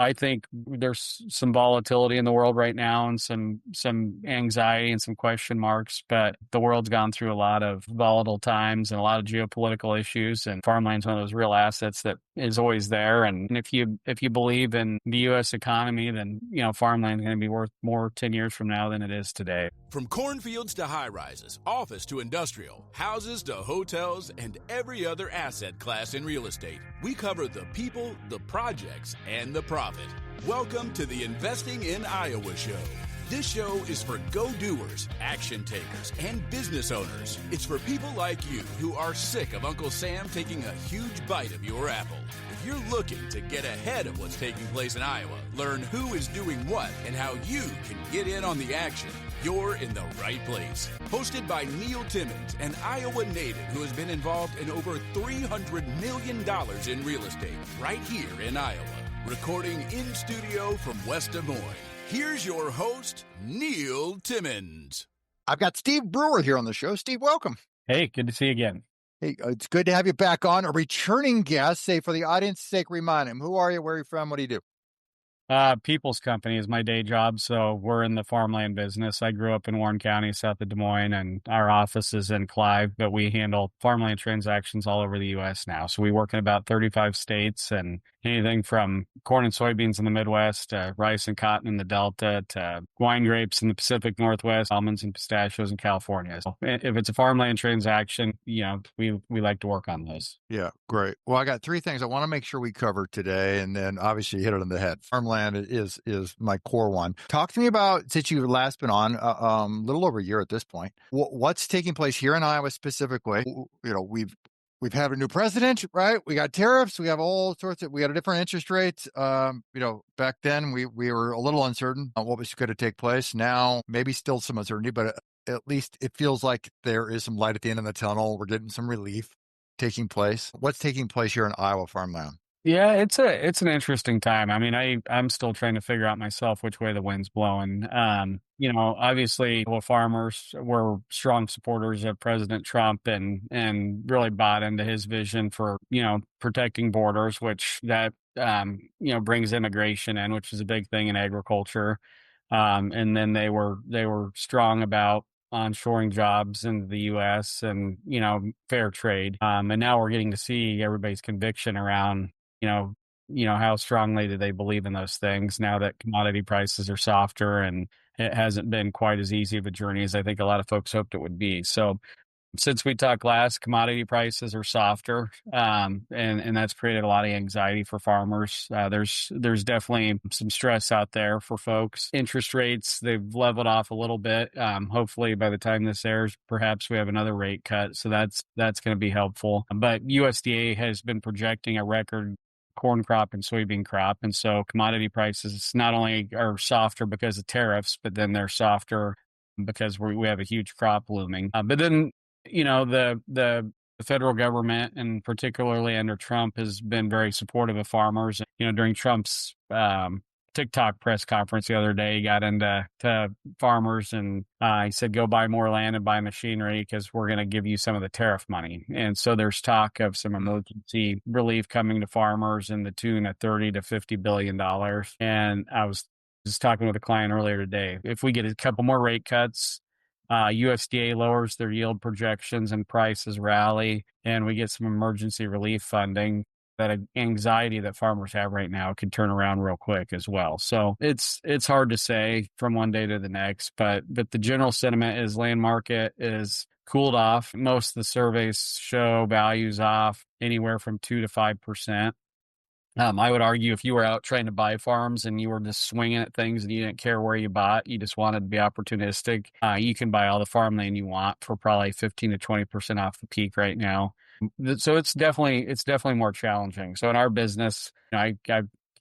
I think there's some volatility in the world right now and some anxiety and some question marks, but the world's gone through a lot of volatile times and a lot of geopolitical issues, and farmland's one of those real assets that is always there. And if you believe in the U.S. economy, then farmland's going to be worth more 10 years from now than it is today. From cornfields to high-rises, office to industrial, houses to hotels, and every other asset class in real estate, we cover the people, the projects, and the profit. Welcome to the Investing in Iowa show. This show is for go-doers, action takers, and business owners. It's for people like you who are sick of Uncle Sam taking a huge bite of your apple. If you're looking to get ahead of what's taking place in Iowa, learn who is doing what, and how you can get in on the action, you're in the right place. Hosted by Neil Timmins, an Iowa native who has been involved in over $300 million in real estate right here in Iowa. Recording in studio from West Des Moines. Here's your host, Neil Timmins. I've got Steve Bruere here on the show. Steve, welcome. Hey, good to see you again. Hey, it's good to have you back on. A returning guest, say for the audience's sake, remind him, who are you, where are you from, what do you do? People's Company is my day job, so we're in the farmland business. I grew up in Warren County, south of Des Moines, and our office is in Clive, but we handle farmland transactions all over the U.S. now. So we work in about 35 states, and anything from corn and soybeans in the Midwest to rice and cotton in the Delta to wine grapes in the Pacific Northwest, almonds and pistachios in California. So if it's a farmland transaction, we like to work on those. Yeah, great. Well, I got three things I want to make sure we cover today, and then obviously you hit it on the head. Farmland is my core one. Talk to me about, since you've last been on, a little over a year at this point, what's taking place here in Iowa specifically. We've had a new president, right? We got tariffs. We have all sorts of, we got a different interest rates. Back then we were a little uncertain on what was going to take place. Now, maybe still some uncertainty, but at least it feels like there is some light at the end of the tunnel. We're getting some relief taking place. What's taking place here in Iowa farmland? Yeah, it's an interesting time. I mean, I'm still trying to figure out myself which way the wind's blowing. Obviously, farmers were strong supporters of President Trump and really bought into his vision for, protecting borders, which that, brings immigration in, which is a big thing in agriculture. And then they were strong about onshoring jobs into the U.S. and, fair trade. And now we're getting to see everybody's conviction around, how strongly do they believe in those things now that commodity prices are softer and it hasn't been quite as easy of a journey as I think a lot of folks hoped it would be. So since we talked last, commodity prices are softer, and that's created a lot of anxiety for farmers. There's definitely some stress out there for folks. Interest rates, they've leveled off a little bit. Hopefully by the time this airs, perhaps we have another rate cut. So that's going to be helpful. But USDA has been projecting a record corn crop and soybean crop. And so commodity prices not only are softer because of tariffs, but then they're softer because we have a huge crop looming. But then, the federal government, and particularly under Trump, has been very supportive of farmers. During Trump's TikTok press conference the other day, he got into farmers and he said, go buy more land and buy machinery because we're going to give you some of the tariff money. And so there's talk of some emergency relief coming to farmers in the tune of $30 to $50 billion. And I was just talking with a client earlier today. If we get a couple more rate cuts, USDA lowers their yield projections and prices rally, and we get some emergency relief funding, that anxiety that farmers have right now could turn around real quick as well. So it's hard to say from one day to the next, but the general sentiment is land market is cooled off. Most of the surveys show values off anywhere from 2 to 5%. I would argue if you were out trying to buy farms and you were just swinging at things and you didn't care where you bought, you just wanted to be opportunistic, you can buy all the farmland you want for probably 15 to 20% off the peak right now. So it's definitely more challenging. So in our business, I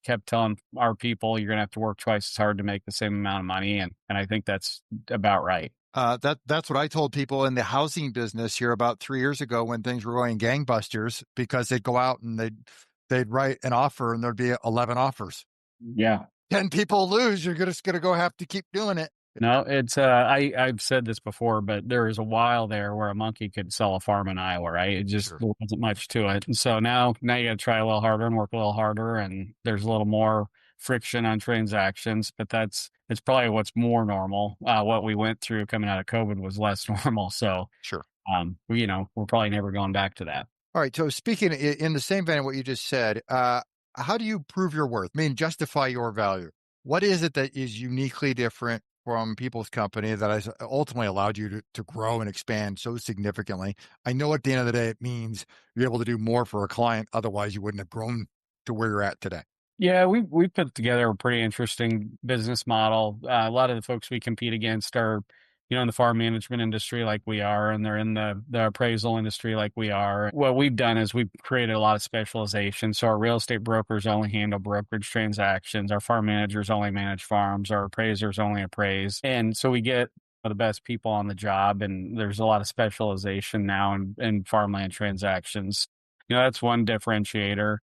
kept telling our people, you're going to have to work twice as hard to make the same amount of money. And I think that's about right. That's what I told people in the housing business here about 3 years ago when things were going gangbusters, because they'd go out and they'd write an offer and there'd be 11 offers. Yeah. 10 people lose. You're just going to go have to keep doing it. No, it's I've said this before, but there was a while there where a monkey could sell a farm in Iowa, right? It just There wasn't much to it. And so now you got to try a little harder and work a little harder, and there's a little more friction on transactions, but it's probably what's more normal. What we went through coming out of COVID was less normal. So, Sure. we're probably never going back to that. All right. So speaking in the same vein of what you just said, how do you prove your worth? I mean, justify your value. What is it that is uniquely different from people's company that has ultimately allowed you to grow and expand so significantly? I know at the end of the day, it means you're able to do more for a client. Otherwise, you wouldn't have grown to where you're at today. Yeah, we put together a pretty interesting business model. A lot of the folks we compete against are, in the farm management industry like we are, and they're in the appraisal industry like we are. What we've done is we've created a lot of specialization. So our real estate brokers only handle brokerage transactions. Our farm managers only manage farms. Our appraisers only appraise. And so we get the best people on the job, and there's a lot of specialization now in farmland transactions. That's one differentiator.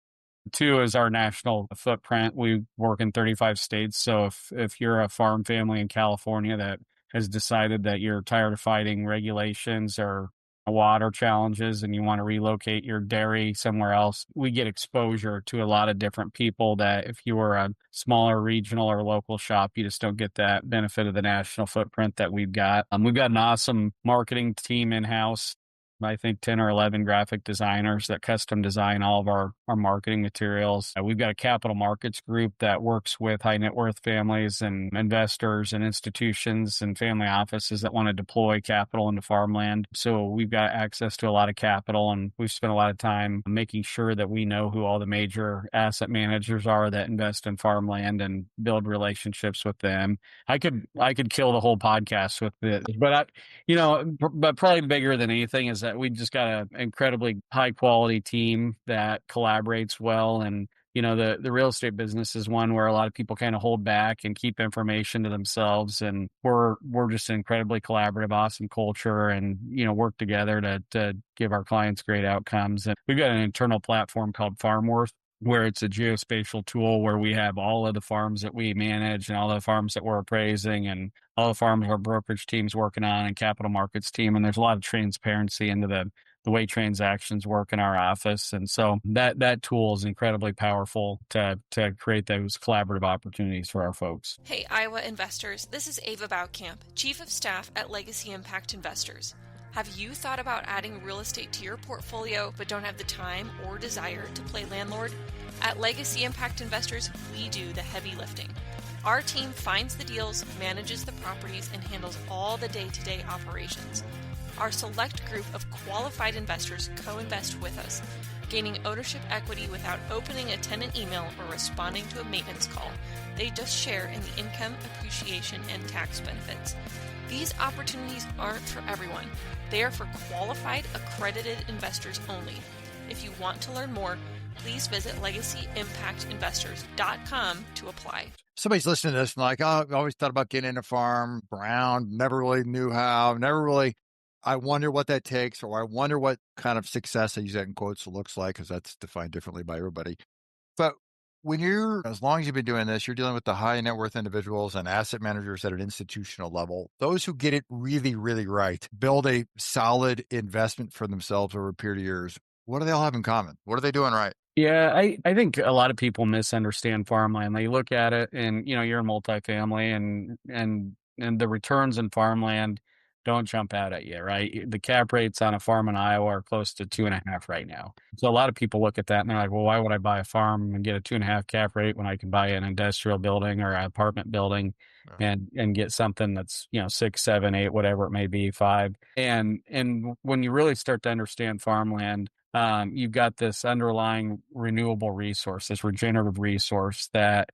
Two is our national footprint. We work in 35 states. So if you're a farm family in California that has decided that you're tired of fighting regulations or water challenges and you want to relocate your dairy somewhere else, we get exposure to a lot of different people that if you were a smaller regional or local shop, you just don't get that benefit of the national footprint that we've got. We've got an awesome marketing team in-house. I think 10 or 11 graphic designers that custom design all of our marketing materials. We've got a capital markets group that works with high net worth families and investors and institutions and family offices that want to deploy capital into farmland. So we've got access to a lot of capital, and we've spent a lot of time making sure that we know who all the major asset managers are that invest in farmland and build relationships with them. I could kill the whole podcast with this, but probably bigger than anything is that we just got an incredibly high quality team that collaborates well. And, the real estate business is one where a lot of people kind of hold back and keep information to themselves. And we're just an incredibly collaborative, awesome culture and, work together to give our clients great outcomes. And we've got an internal platform called FarmWorth, where it's a geospatial tool where we have all of the farms that we manage and all the farms that we're appraising and all the farms our brokerage team's working on and capital markets team. And there's a lot of transparency into the way transactions work in our office. And so that tool is incredibly powerful to create those collaborative opportunities for our folks. Hey, Iowa investors, this is Ava Baukamp, Chief of Staff at Legacy Impact Investors. Have you thought about adding real estate to your portfolio but don't have the time or desire to play landlord? At Legacy Impact Investors, we do the heavy lifting. Our team finds the deals, manages the properties, and handles all the day-to-day operations. Our select group of qualified investors co-invest with us, gaining ownership equity without opening a tenant email or responding to a maintenance call. They just share in the income, appreciation, and tax benefits. These opportunities aren't for everyone. They are for qualified, accredited investors only. If you want to learn more, please visit legacyimpactinvestors.com to apply. Somebody's listening to this and like, oh, I always thought about getting into farm, Brown, never really knew how, I wonder what that takes, or I wonder what kind of success, I use that in quotes, looks like, because that's defined differently by everybody. But as long as you've been doing this, you're dealing with the high net worth individuals and asset managers at an institutional level. Those who get it really, really right, build a solid investment for themselves over a period of years. What do they all have in common? What are they doing right? Yeah, I think a lot of people misunderstand farmland. They look at it and, you're in multifamily and the returns in farmland don't jump out at you, right? The cap rates on a farm in Iowa are close to 2.5 right now. So a lot of people look at that and they're like, well, why would I buy a farm and get a 2.5 cap rate when I can buy an industrial building or an apartment building and get something that's, 6, 7, 8, whatever it may be, 5. And when you really start to understand farmland, you've got this underlying renewable resource, this regenerative resource that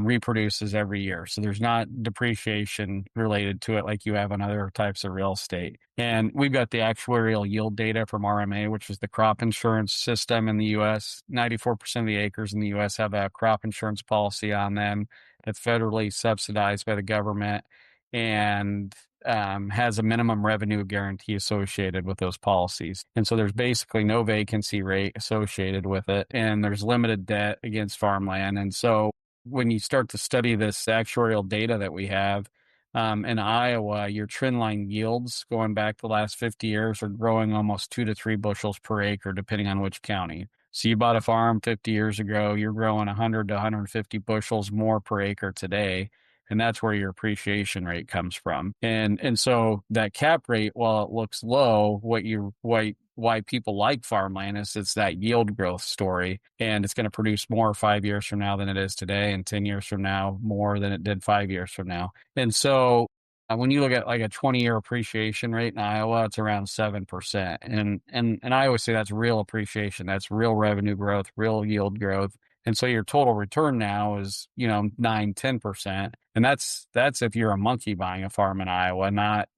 reproduces every year. So there's not depreciation related to it like you have on other types of real estate. And we've got the actuarial yield data from RMA, which is the crop insurance system in the U.S. 94% of the acres in the U.S. have a crop insurance policy on them that's federally subsidized by the government and has a minimum revenue guarantee associated with those policies. And so there's basically no vacancy rate associated with it, and there's limited debt against farmland. And so when you start to study this actuarial data that we have in Iowa, your trend line yields going back the last 50 years are growing almost 2 to 3 bushels per acre, depending on which county. So you bought a farm 50 years ago, you're growing 100 to 150 bushels more per acre today. And that's where your appreciation rate comes from. And so that cap rate, while it looks low, why people like farmland is it's that yield growth story. And it's going to produce more 5 years from now than it is today, and 10 years from now, more than it did 5 years from now. And so when you look at like a 20-year appreciation rate in Iowa, it's around 7%. And I always say that's real appreciation. That's real revenue growth, real yield growth. And so your total return now is, 9, 10%. And that's if you're a monkey buying a farm in Iowa, not,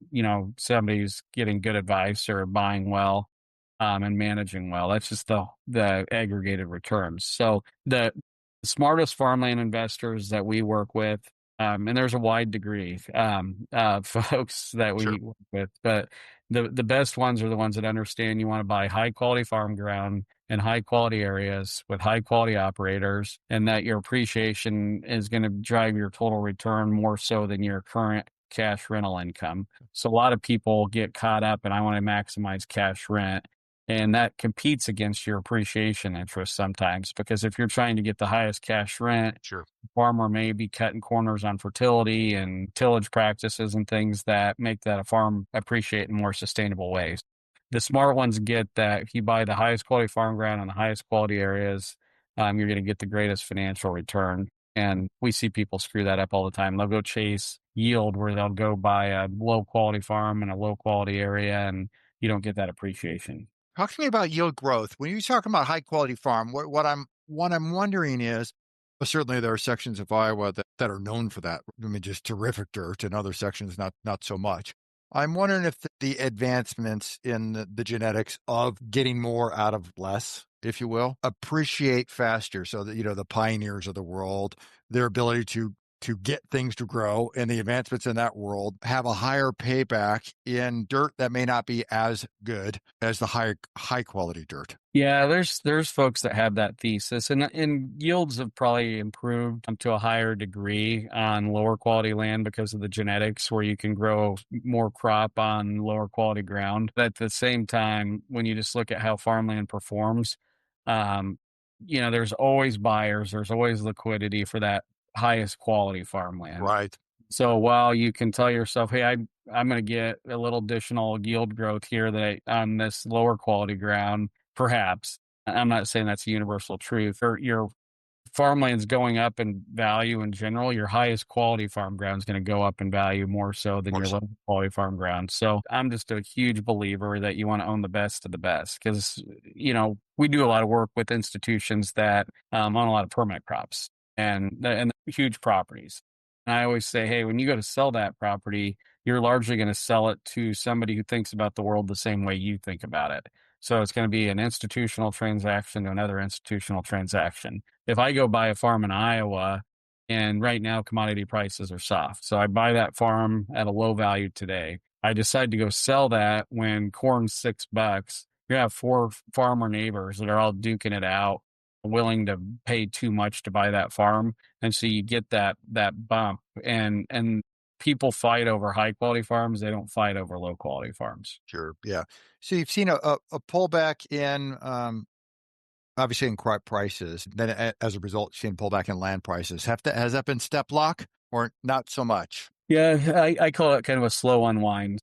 somebody's getting good advice or buying well, and managing well. That's just the aggregated returns. So the smartest farmland investors that we work with, and there's a wide degree of folks that we Sure. work with, but the best ones are the ones that understand you want to buy high quality farm ground in high quality areas with high quality operators, and that your appreciation is going to drive your total return more so than your current cash rental income. So a lot of people get caught up and I want to maximize cash rent. And that competes against your appreciation interest sometimes, because if you're trying to get the highest cash rent, Sure. farmer may be cutting corners on fertility and tillage practices and things that make that a farm appreciate in more sustainable ways. The smart ones get that if you buy the highest quality farm ground in the highest quality areas, you're going to get the greatest financial return. And we see people screw that up all the time. They'll go chase yield where they'll go buy a low quality farm in a low quality area, and you don't get that appreciation. Talk to me about yield growth. When you talk about high quality farm, what I'm wondering is, well, certainly there are sections of Iowa that are known for that. I mean, just terrific dirt, and other sections not so much. I'm wondering if the advancements in the genetics of getting more out of less, if you will, appreciate faster. So that the pioneers of the world, their ability to get things to grow, and the advancements in that world have a higher payback in dirt that may not be as good as the high quality dirt. Yeah, there's folks that have that thesis, and yields have probably improved to a higher degree on lower quality land because of the genetics, where you can grow more crop on lower quality ground. But at the same time, when you just look at how farmland performs, um, there's always buyers, there's always liquidity for that highest quality farmland. Right. So while you can tell yourself, hey, I'm going to get a little additional yield growth here on this lower quality ground, perhaps. I'm not saying that's a universal truth. Or your farmland's going up in value in general. Your highest quality farm ground is going to go up in value more so than your low quality farm ground. So I'm just a huge believer that you want to own the best of the best, because, we do a lot of work with institutions that own a lot of permanent crops and huge properties. And I always say, hey, when you go to sell that property, you're largely going to sell it to somebody who thinks about the world the same way you think about it. So it's going to be an institutional transaction to another institutional transaction. If I go buy a farm in Iowa, and right now commodity prices are soft, so I buy that farm at a low value today, I decide to go sell that when corn's $6. You have four farmer neighbors that are all duking it out, willing to pay too much to buy that farm. And so you get that bump, and people fight over high quality farms. They don't fight over low quality farms. Sure. Yeah. So you've seen a pullback in, obviously in crop prices. Then as a result, you've seen pullback in land prices. Has that been step lock or not so much? Yeah, I call it kind of a slow unwind.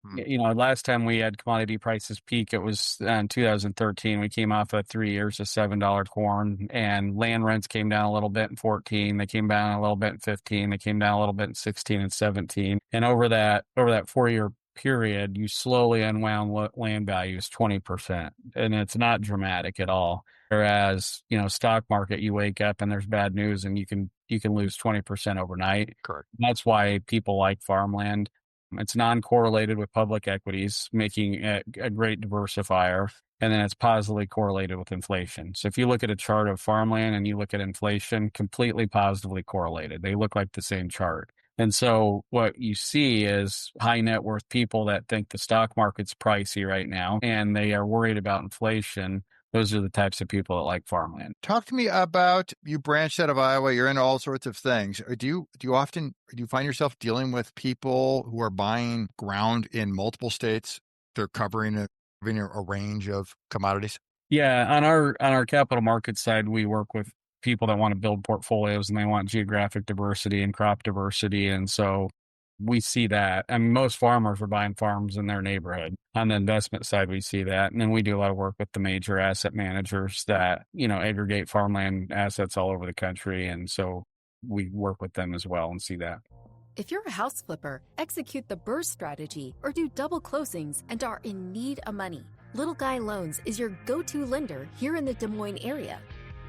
Hmm. Last time we had commodity prices peak, it was in 2013. We came off of 3 years of $7 corn, and land rents came down a little bit in 14. They came down a little bit in 15. They came down a little bit in 16 and 17. And over that 4-year period, you slowly unwound land values 20%, and it's not dramatic at all. Whereas, stock market, you wake up and there's bad news, and you can lose 20% overnight. Correct. That's why people like farmland. It's non-correlated with public equities, making a great diversifier. And then it's positively correlated with inflation. So if you look at a chart of farmland and you look at inflation, completely positively correlated. They look like the same chart. And so what you see is high net worth people that think the stock market's pricey right now, and they are worried about inflation. Those are the types of people that like farmland. Talk to me about, you branched out of Iowa. You're into all sorts of things. Do you find yourself dealing with people who are buying ground in multiple states? They're covering a range of commodities. Yeah, on our capital market side, we work with people that want to build portfolios and they want geographic diversity and crop diversity. And so we see that. I mean, most farmers are buying farms in their neighborhood. On the investment side, we see that. And then we do a lot of work with the major asset managers that, aggregate farmland assets all over the country. And so we work with them as well and see that. If you're a house flipper, execute the burst strategy, or do double closings and are in need of money, Little Guy Loans is your go-to lender here in the Des Moines area.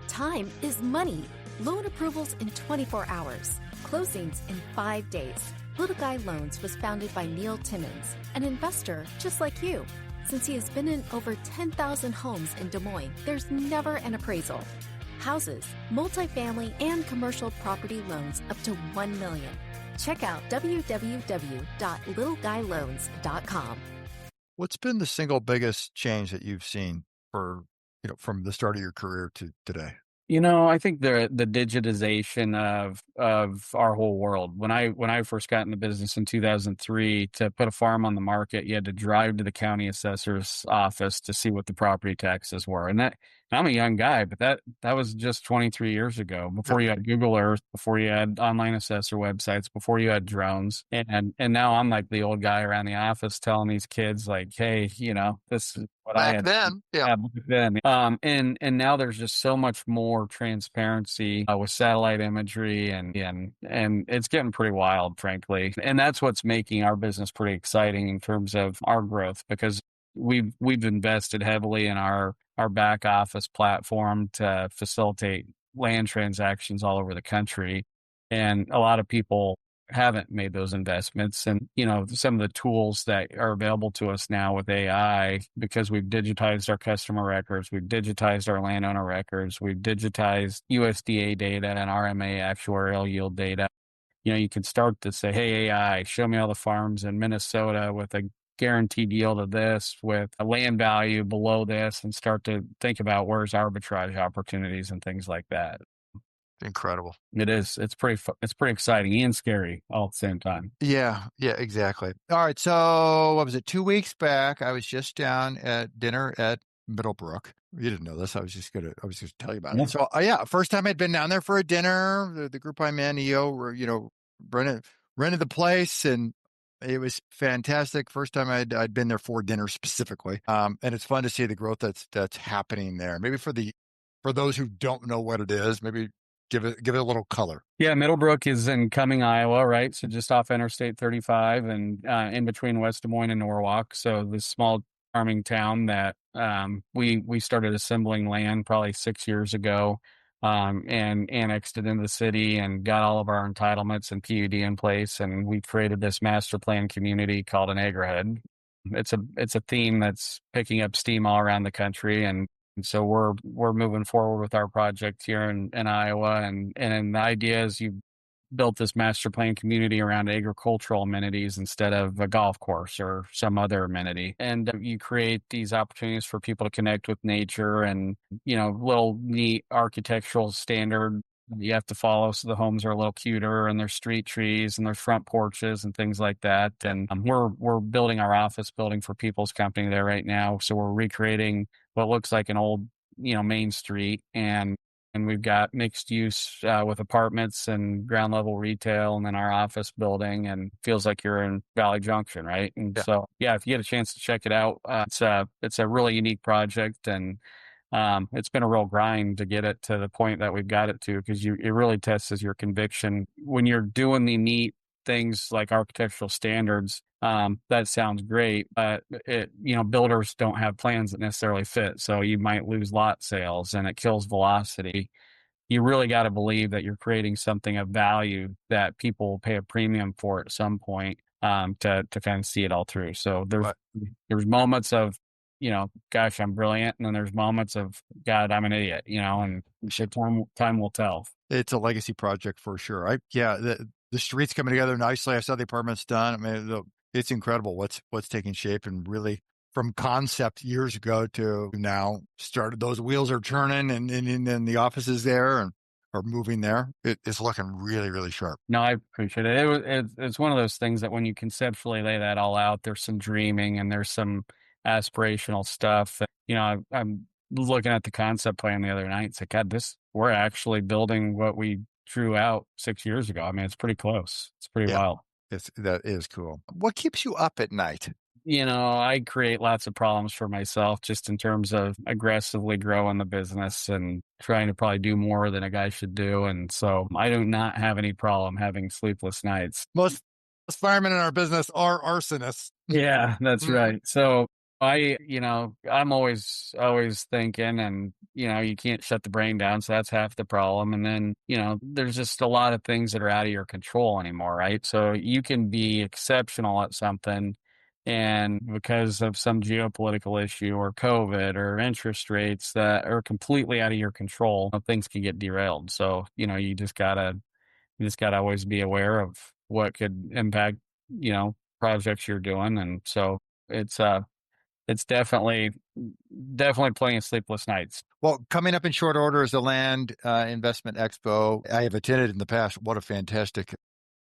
Time is money. Loan approvals in 24 hours. Closings in 5 days. Little Guy Loans was founded by Neil Timmins, an investor just like you. Since he has been in over 10,000 homes in Des Moines, there's never an appraisal. Houses, multifamily, and commercial property loans up to $1 million. Check out www.littleguyloans.com. What's been the single biggest change that you've seen from the start of your career to today? I think the digitization of our whole world. When I first got in the business in 2003, to put a farm on the market, you had to drive to the county assessor's office to see what the property taxes were. And I'm a young guy, but that was just 23 years ago, before you had Google Earth, before you had online assessor websites, before you had drones. And now I'm like the old guy around the office telling these kids like, hey, this is what I Back had then, yeah. back then. And now there's just so much more transparency with satellite imagery, and it's getting pretty wild, frankly. And that's what's making our business pretty exciting in terms of our growth, because we've invested heavily in our back office platform to facilitate land transactions all over the country. And a lot of people haven't made those investments. And, some of the tools that are available to us now with AI, because we've digitized our customer records, we've digitized our landowner records, we've digitized USDA data and RMA actuarial yield data. You can start to say, hey, AI, show me all the farms in Minnesota with a guaranteed yield of this, with a land value below this, and start to think about where's arbitrage opportunities and things like that. Incredible. It is. It's pretty exciting and scary all at the same time. Yeah, exactly. All right. So what was it? 2 weeks back, I was just down at dinner at Middlebrook. You didn't know this. I was just gonna tell you about it. So first time I'd been down there for a dinner. The group I'm in, rented the place, and it was fantastic. First time I'd been there for dinner specifically. And it's fun to see the growth that's happening there. Maybe for those who don't know what it is, maybe give it a little color. Yeah, Middlebrook is in Cumming, Iowa, right? So just off Interstate 35 and in between West Des Moines and Norwalk. So this small farming town that we started assembling land probably 6 years ago, and annexed it into the city and got all of our entitlements and PUD in place. And we created this master plan community called an neighborhood. It's a theme that's picking up steam all around the country, and so we're moving forward with our project here in Iowa, and the idea is you built this master plan community around agricultural amenities instead of a golf course or some other amenity. And you create these opportunities for people to connect with nature, and, little neat architectural standard you have to follow, so the homes are a little cuter, and there's street trees and there's front porches and things like that. And we're building our office building for People's Company there right now. So we're recreating what looks like an old, Main Street, and we've got mixed use with apartments and ground level retail, and then our office building, and feels like you're in Valley Junction, right? And so, if you get a chance to check it out, it's a really unique project, and it's been a real grind to get it to the point that we've got it to, because it really tests your conviction when you're doing the neat things like architectural standards. That sounds great, but builders don't have plans that necessarily fit. So you might lose lot sales, and it kills velocity. You really got to believe that you're creating something of value that people will pay a premium for at some point, to kind of see it all through. So there's moments of, gosh, I'm brilliant. And then there's moments of, God, I'm an idiot, and time will tell. It's a legacy project for sure. The streets coming together nicely. I saw the apartments done. I mean, it's incredible what's taking shape, and really from concept years ago to now started. Those wheels are turning, and the office is there and are moving there. It's looking really, really sharp. No, I appreciate it. It's one of those things that when you conceptually lay that all out, there's some dreaming and there's some aspirational stuff. I'm looking at the concept plan the other night. It's like, God, we're actually building what we drew out 6 years ago. I mean, it's pretty close. It's pretty Yeah, wild. that is cool. What keeps you up at night? I create lots of problems for myself just in terms of aggressively growing the business and trying to probably do more than a guy should do. And so I do not have any problem having sleepless nights. Most firemen in our business are arsonists. Yeah, that's Mhm. right. So I'm always thinking, and you can't shut the brain down. So that's half the problem. And then, there's just a lot of things that are out of your control anymore, right? So you can be exceptional at something, and because of some geopolitical issue or COVID or interest rates that are completely out of your control, things can get derailed. So, you just gotta always be aware of what could impact, projects you're doing. And so it's it's definitely plenty of sleepless nights. Well, coming up in short order is the Land Investment Expo. I have attended in the past. What a fantastic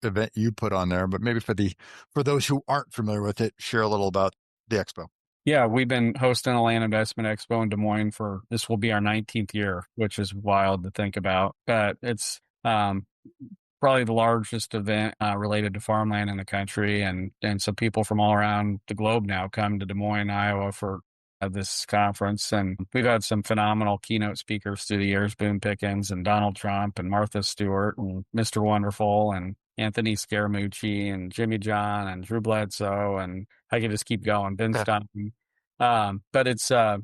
event you put on there! But maybe for those who aren't familiar with it, share a little about the expo. Yeah, we've been hosting a Land Investment Expo in Des Moines for this will be our 19th year, which is wild to think about. But it's probably the largest event related to farmland in the country, and so people from all around the globe now come to Des Moines, Iowa for this conference. And we've had some phenomenal keynote speakers through the years: Boone Pickens and Donald Trump and Martha Stewart and Mr. Wonderful and Anthony Scaramucci and Jimmy John and Drew Bledsoe, and I could just keep going. Ben Yeah. Stein. But it's a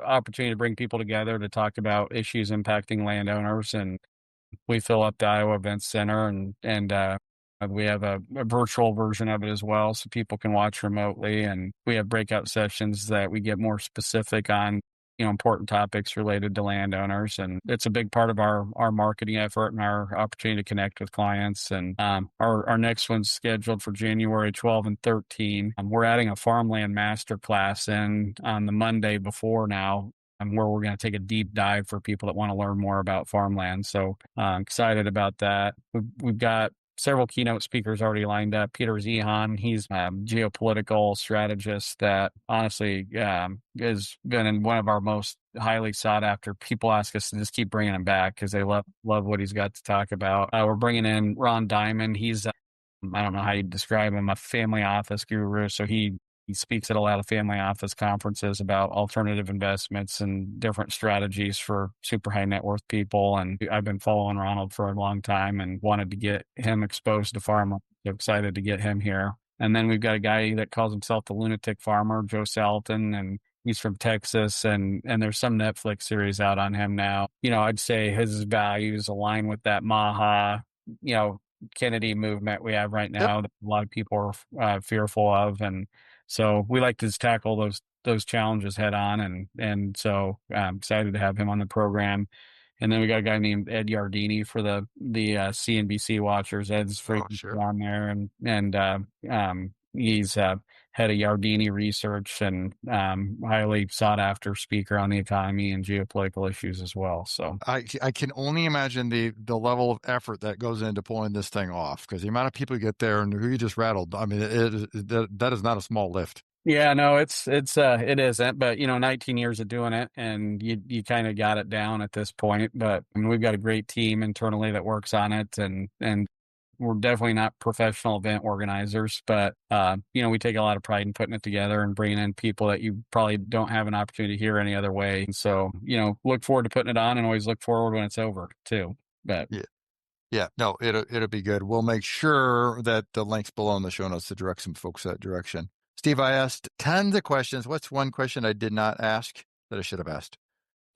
opportunity to bring people together to talk about issues impacting landowners. And we fill up the Iowa Events Center, and we have a virtual version of it as well, so people can watch remotely. And we have breakout sessions that we get more specific on important topics related to landowners. And it's a big part of our marketing effort and our opportunity to connect with clients. And our next one's scheduled for January 12 and 13. We're adding a farmland master class in on the Monday before now, where we're going to take a deep dive for people that want to learn more about farmland. So excited about that. We've got several keynote speakers already lined up. Peter Zehan, he's a geopolitical strategist that honestly has been in one of our most highly sought after. People ask us to just keep bringing him back because they love what he's got to talk about. We're bringing in Ron Diamond. He's I don't know how you describe him, a family office guru. So he speaks at a lot of family office conferences about alternative investments and different strategies for super high net worth people. And I've been following Ronald for a long time and wanted to get him exposed to farmers. I'm excited to get him here. And then we've got a guy that calls himself the lunatic farmer, Joe Salatin, and he's from Texas, and there's some Netflix series out on him now. I'd say his values align with that Maha, Kennedy movement we have right Yep. now that a lot of people are fearful of. And so we like to just tackle those challenges head on. And so I'm excited to have him on the program. And then we got a guy named Ed Yardini for the CNBC watchers. Ed's freaking on there, and he's head of Yardini Research and highly sought after speaker on the economy and geopolitical issues as well. So I can only imagine the level of effort that goes into pulling this thing off, because the amount of people get there and who you just rattled. I mean, that is not a small lift. yeah, no, it isn't, but 19 years of doing it, and you kind of got it down at this point. But we've got a great team internally that works on it, and we're definitely not professional event organizers, but we take a lot of pride in putting it together and bringing in people that you probably don't have an opportunity to hear any other way. And so, look forward to putting it on, and always look forward when it's over too. But yeah, no, it'll be good. We'll make sure that the links below in the show notes to direct some folks that direction. Steve, I asked tons of questions. What's one question I did not ask that I should have asked?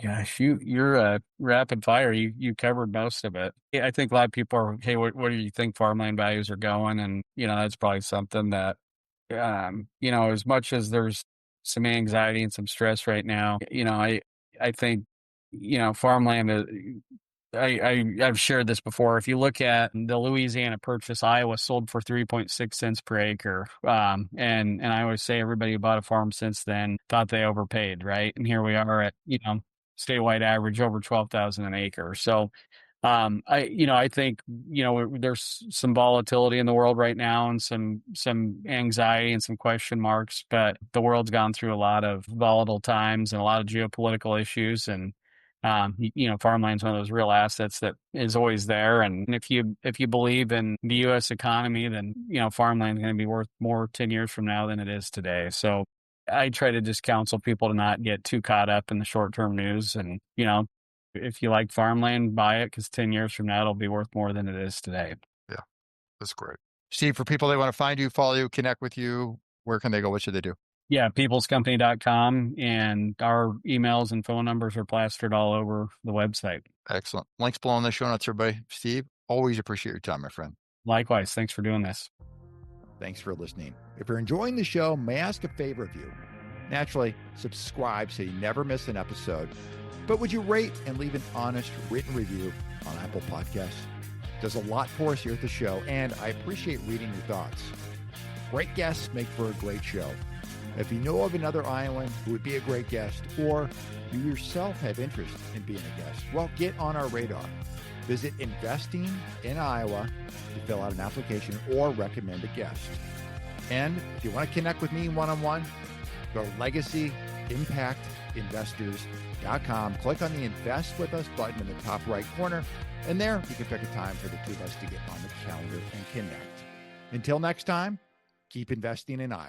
Gosh, you're rapid fire. You covered most of it. I think a lot of people are, hey, where do you think farmland values are going? And that's probably something that as much as there's some anxiety and some stress right now, I think farmland. I've shared this before. If you look at the Louisiana Purchase, Iowa sold for 3.6 cents per acre. And I always say everybody who bought a farm since then thought they overpaid, right? And here we are at statewide average over 12,000 an acre. So I think, there's some volatility in the world right now and some anxiety and some question marks, but the world's gone through a lot of volatile times and a lot of geopolitical issues. And, farmland's one of those real assets that is always there. And if you believe in the U.S. economy, then, farmland's going to be worth more 10 years from now than it is today. So I try to just counsel people to not get too caught up in the short-term news and, if you like farmland, buy it because 10 years from now, it'll be worth more than it is today. Yeah, that's great. Steve, for people that want to find you, follow you, connect with you, where can they go? What should they do? Yeah, peoplescompany.com, and our emails and phone numbers are plastered all over the website. Excellent. Links below in the show notes, everybody. Steve, always appreciate your time, my friend. Likewise. Thanks for doing this. Thanks for listening. If you're enjoying the show, may I ask a favor of you? Naturally, subscribe so you never miss an episode. But would you rate and leave an honest written review on Apple Podcasts? It does a lot for us here at the show, and I appreciate reading your thoughts. Great guests make for a great show. If you know of another Iowan who would be a great guest, or you yourself have interest in being a guest, well, get on our radar. Visit Investing in Iowa to fill out an application or recommend a guest. And if you want to connect with me one-on-one, go to LegacyImpactInvestors.com. Click on the Invest With Us button in the top right corner, and there you can pick a time for the two of us to get on the calendar and connect. Until next time, keep investing in Iowa.